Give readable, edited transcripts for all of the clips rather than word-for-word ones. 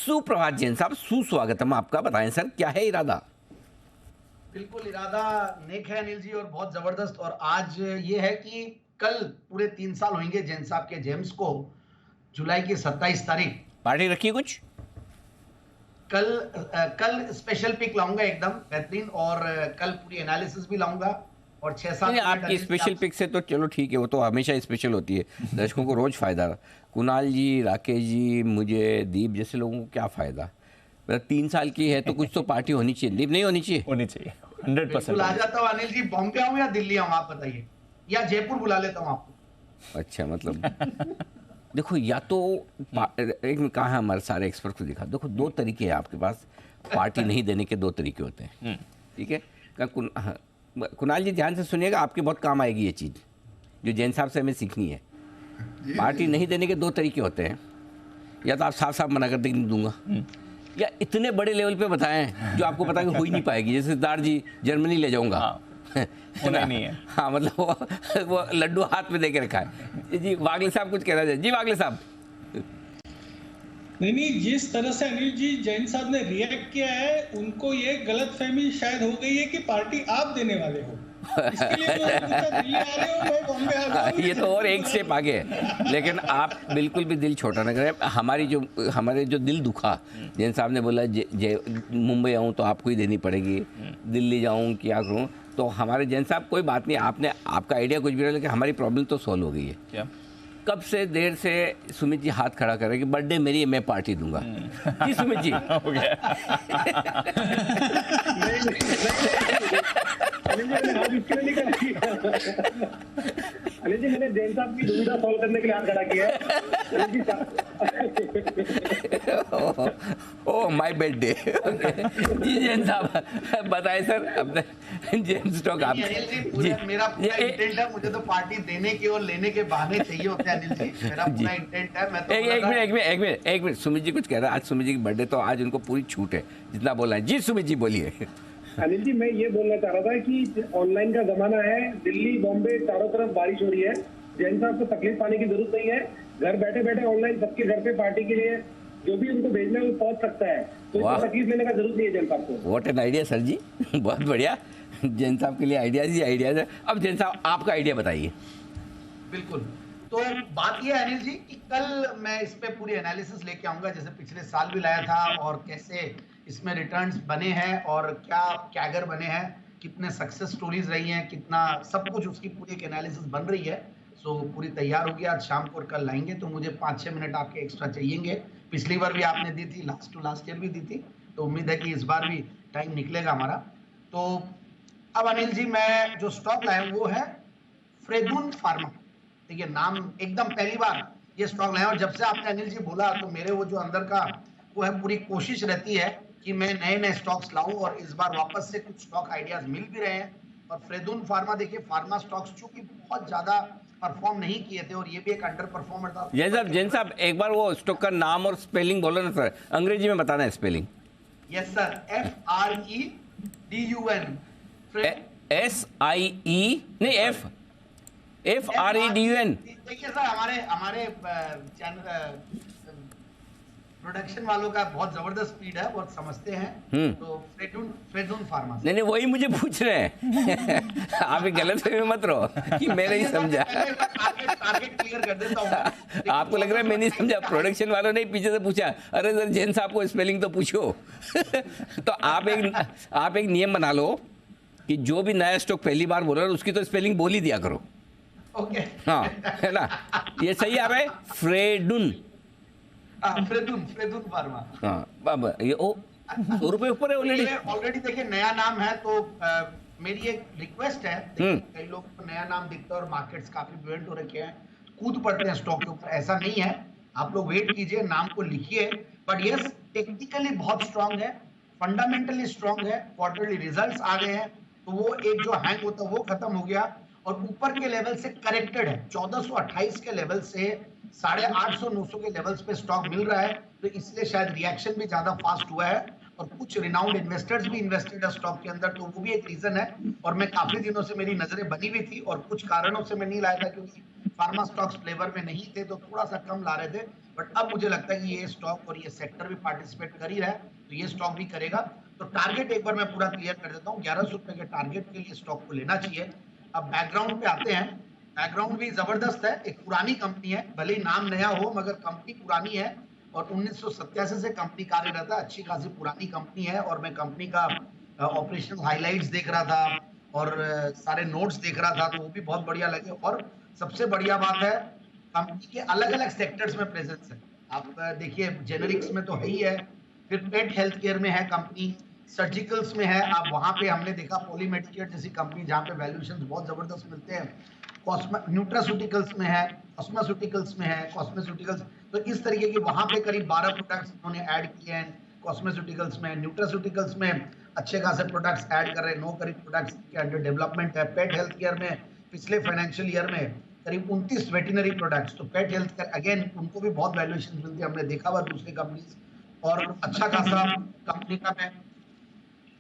सुप्रभात जैन साहब, सुस्वागतम आपका। बताएं सर, क्या है इरादा? बिल्कुल इरादा नेक है अनिल जी, और बहुत जबरदस्त। और आज ये है कि कल पूरे 3 साल होंगे जैन साहब के जेम्स को, जुलाई की 27 तारीख। पार्टी रखी है कुछ? कल स्पेशल पिक लाऊंगा एकदम बेहतरीन, और कल पूरी एनालिसिस भी लाऊंगा, और 6-7 नहीं, मिनट आपकी अनिल जी स्पेशल पिक से तो चलो ठीक है, वो तो हमेशा स्पेशल होती है, दर्शकों को रोज फायदा। कुणाल जी, राकेश जी, मुझे, दीप जैसे लोगों को क्या फायदा? मतलब 3 साल की है तो कुछ तो पार्टी होनी चाहिए। दीप, नहीं होनी चाहिए? होनी चाहिए, बिल्कुल 100%। आ जाता हूँ अनिल जी। बॉम्बे आऊँ या दिल्ली आऊँ, आप बताइए, या जयपुर बुला लेता हूँ आपको? अच्छा, मतलब देखो, या तो एक में कहा है हमारे सारे एक्सपर्ट को दिखा, देखो 2 तरीके हैं आपके पास, पार्टी नहीं देने के 2 तरीके होते हैं, ठीक है? हाँ, कुणाल जी ध्यान से सुनिएगा, आपके बहुत काम आएगी ये चीज़, जो जैन साहब से हमें सीखनी है। पार्टी नहीं देने के 2 तरीके होते हैं, या तो आप साफ साफ मना कर दें कि नहीं दूंगा, या इतने बड़े लेवल पे बताएं जो आपको पता है कि हो ही नहीं पाएगी, जैसे सिद्धार्थ जी जर्मनी ले जाऊंगा। होना नहीं है। हाँ, मतलब वो लड्डू हाथ में दे के रखा है। जी वागले साहब कुछ कह रहे थे। जी वागले साहब। नहीं, जिस तरह से अनिल जी जैन साहब ने रिएक्ट किया है, उनको ये गलतफहमी शायद हो गई है कि पार्टी आप देने वाले हो, इसके लिए वो दिल्ली आ रहे हो, मैं बॉम्बे आ रहा हूं। ये तो और एक स्टेप आगे है, लेकिन आप बिल्कुल भी दिल छोटा न करें। हमारे जो दिल दुखा, जैन साहब ने बोला मुंबई आऊँ तो आपको ही देनी पड़ेगी, दिल्ली जाऊँ क्या करूँ, तो हमारे जैन साहब कोई बात नहीं, आपका आइडिया कुछ भी रहा, लेकिन हमारी प्रॉब्लम तो सॉल्व हो गई है। क्या? कब से देर से सुमित जी हाथ खड़ा कर रहे हैं कि बर्थडे मेरी है, मैं पार्टी दूंगा। जी सुमित जी। हो गया। अनिल जी, मैंने जैन साहब की दुविधा सॉल्व करने के लिए हाथ खड़ा किया है। Oh my birthday. जी जैन साहब बताएं सर, अपने जैन स्टॉक आप। अनिल जी, मेरा पूरा इंटेंट है, मुझे तो पार्टी देने के और लेने के बहाने चाहिए होते हैं अनिल जी, मेरा पूरा इंटेंट है। मैं तो एक मिनट, सुमित जी कुछ कह रहा है। आज सुमित जी की बर्थडे, तो आज उनको पूरी छूट है, जितना बोलना है। जी सुमित जी बोलिए। अनिल जी, मैं ये बोलना चाह रहा था कि ऑनलाइन का जमाना है, दिल्ली बॉम्बे चारों तरफ बारिश हो रही है, जैन साहब को तकलीफ पाने की जरूरत नहीं है, घर बैठे बैठे ऑनलाइन सबके घर पे पार्टी के लिए जो भी उनको भेजना है वो पहुंच सकता है, तो इसको तकलीफ लेने का जरूरत नहीं है जैन साहब को। व्हाट एन आइडिया सर जी, बहुत बढ़िया। जैन साहब के लिए आइडियाज ही आइडियाज है। अब जैन साहब आपका आइडिया बताइए। बिल्कुल, तो बात यह है अनिल जी कि कल मैं इस पे पूरी एनालिसिस लेके आऊंगा, जैसे पिछले साल भी लाया था, और कैसे इसमें रिटर्न्स बने हैं और क्या कैगर बने हैं, कितने सक्सेस स्टोरीज रही हैं, कितना सब कुछ, उसकी पूरी एक एनालिसिस बन रही है। सो पूरी तैयार होगी, आज शाम को और कल लाएंगे, तो मुझे 5-6 मिनट आपके एक्स्ट्रा चाहिएंगे। पिछली बार भी आपने दी थी, लास्ट ईयर भी दी थी, तो उम्मीद है कि इस बार भी टाइम निकलेगा हमारा। तो अब अनिल जी, मैं जो स्टॉक लाया वो है फ्रेदुन फार्मा। देखिए, नाम एकदम पहली बार ये स्टॉक लाया, और जब से आपने अनिल जी बोला, तो मेरे वो जो अंदर का वो है, पूरी कोशिश रहती है कि मैं नए नए स्टॉक्स लाऊं, और इस बार वापस से कुछ स्टॉक आइडियाज मिल भी रहे हैं। और फ्रेदुन फार्मा, देखिए फार्मा स्टॉक्स चूंकि बहुत ज्यादा परफॉर्म नहीं किए थे, और ये भी एक अंडर परफॉर्मर था। जैन साहब एक बार वो स्टॉक का नाम और स्पेलिंग बोलो ना सर, अंग्रेजी में बताना है spelling. Yes sir, FREDUN। SIE नहीं, FREDUN। देखिए सर, हमारे चैनल प्रोडक्शन वालों का बहुत जबरदस्त स्पीड है, बहुत समझते हैं। तो फ्रेदुन फार्मा। नहीं, वही मुझे पूछ रहे हैं। आप गलत फहमी मत रहो कि मैं नहीं समझा। टारगेट क्लियर कर देता हूं। आपको लग रहा है मैं नहीं समझा, प्रोडक्शन वालों ने पीछे से पूछा, अरे सर जैन साहब को स्पेलिंग तो पूछो। तो आप एक नियम बना लो कि जो भी नया स्टॉक पहली बार बोल रहा है उसकी तो स्पेलिंग बोल ही दिया करो। ओके, हाँ, है ना? ये सही आ रहा है, फ्रेदुन फार्मा। हाँ, बाबा ये 100 रुपए ऊपर है ऑलरेडी। देखिए, नया नाम है, तो मेरी एक रिक्वेस्ट है। कई लोग को नया नाम दिखता है और मार्केट्स काफी बुओयंट हो रखे हैं, कूद पड़ते हैं स्टॉक के ऊपर, ऐसा नहीं है। आप लोग वेट कीजिए, नाम को लिखिए। बट यस, टेक्निकली बहुत स्ट्रांग है, फंडामेंटली स्ट्रांग है, क्वार्टरली रिजल्ट्स आ गए हैं, तो वो एक जो हैंग होता है वो खत्म हो गया, और ऊपर के लेवल से करेक्टेड है। 1428 के लेवल से 850-900 के लेवल्स पे स्टॉक मिल रहा है, तो इसलिए शायद रिएक्शन भी ज्यादा फास्ट हुआ है, और कुछ रिनाउंड इन्वेस्टर्स भी इन्वेस्टेड है स्टॉक के अंदर, तो वो भी एक रीजन है। और मैं काफी दिनों से मेरी नजरें बनी हुई थी, और कुछ कारणों से मैं नहीं लाया था, क्योंकि फार्मा स्टॉक्स फ्लेवर में नहीं थे तो थोड़ा सा कम ला रहे थे, बट अब मुझे लगता है कि ये स्टॉक और ये सेक्टर भी पार्टिसिपेट कर ही रहा है, तो ये स्टॉक भी करेगा। तो टारगेट एक बार मैं पूरा क्लियर कर देता हूँ, 1100 रुपए के टारगेट के लिए स्टॉक को लेना चाहिए। अब बैकग्राउंड पे आते हैं, बैकग्राउंड भी जबरदस्त है, एक पुरानी कंपनी है, भले ही नाम नया हो मगर कंपनी पुरानी है और 1987 से कंपनी कार्यरत है, अच्छी खासी पुरानी कंपनी है। और मैं कंपनी का ऑपरेशनल हाइलाइट्स देख रहा था और सारे नोट्स देख रहा था, तो वो भी बहुत बढ़िया लगे। और सबसे बढ़िया बात है, कंपनी के अलग अलग सेक्टर्स में प्रेजेंस है। आप देखिए, जेनरिक्स में तो है ही है, फिर पेट हेल्थ केयर में है कंपनी, सर्जिकल्स में है, आप वहां पे हमने देखा पॉलीमेडिकेयर जैसी कंपनी जहां पे वैल्यूएशंस बहुत जबरदस्त मिलते हैं, न्यूट्रास्यूटिकल्स में है, कॉस्मेस्यूटिकल्स में है, कॉस्मेस्यूटिकल्स, तो इस तरीके की वहां पे करीब 12 प्रोडक्ट्स उन्होंने ऐड किए हैं कॉस्मेस्यूटिकल्स में। न्यूट्रास्यूटिकल्स में अच्छे खासे प्रोडक्ट्स ऐड कर रहे हैं, 9 करीब प्रोडक्ट्स के अंडर डेवलपमेंट है। पेट हेल्थ केयर में पिछले फाइनेंशियल ईयर में करीब 29 वेटनरी प्रोडक्ट्स, तो पेट हेल्थ केयर अगेन उनको भी बहुत वैल्यूएशन मिलती है, हमने देखा हुआ दूसरी कंपनीज। और अच्छा खासा कंपनी का मैं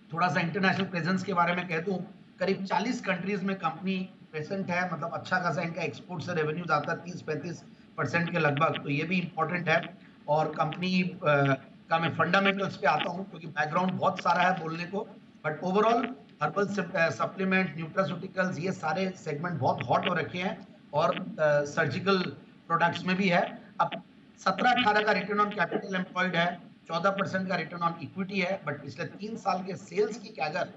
थोड़ा सा इंटरनेशनल प्रेजेंस के बारे में कह दूं, करीब 40 कंट्रीज में कंपनी प्रेजेंट है, मतलब अच्छा खासा इनका एक्सपोर्ट से रेवेन्यूज आता है 30-35% के लगभग, तो ये भी इंपॉर्टेंट है। और कंपनी का मैं फंडामेंटल्स पे आता हूँ क्योंकि बैकग्राउंड बहुत सारा है बोलने को, but overall herbal supplement, nutraceuticals, ये सारे सेगमेंट बहुत हॉट हो रखे हैं और सर्जिकल प्रोडक्ट्स में भी है। अब 17-18 का रिटर्न ऑन कैपिटल एम्प्लॉयड है, 14% का रिटर्न ऑन इक्विटी है, बट पिछले 3 साल के सेल्स की कैगर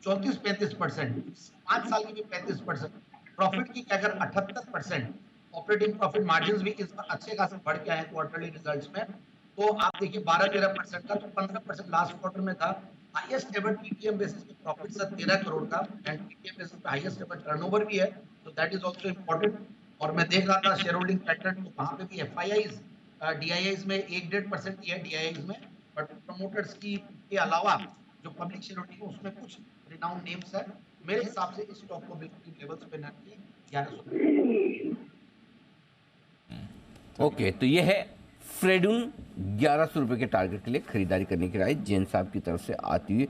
34-35%, 5 साल की भी 35%, प्रॉफिट की कैगर 78%, ऑपरेटिंग प्रॉफिट मार्जिन भी इस बार अच्छे खासे बढ़ के आए क्वार्टरली रिजल्ट्स में। तो आप देखिए 12-13% का, तो 15% लास्ट क्वार्टर में था। हाईएस्ट एवर टीटीएम बेसिस पे प्रॉफिट सर 13 करोड़ का, एंड टीटीएम बेसिस पे हाईएस्ट एवर टर्नओवर भी है, तो दैट इज आल्सो इंपॉर्टेंट। और मैं देख रहा था शेयर होल्डिंग पैटर्न, तो वहां पे भी एफआईआईज डीआईआईज में 1-1.5% की है डीआईआईज में, बट प्रमोटर्स की के अलावा जो पब्लिक शेयर होल्डिंग है उसमें कुछ रिनाउंड नेम्स है। मेरे हिसाब से इस स्टॉक को बिल्कुल लेवल्स पे ना किए 1100। ओके, तो ये है फ्रेडून 1100 रुपये के टारगेट के लिए खरीदारी करने की राय जैन साहब की तरफ से आती हुई।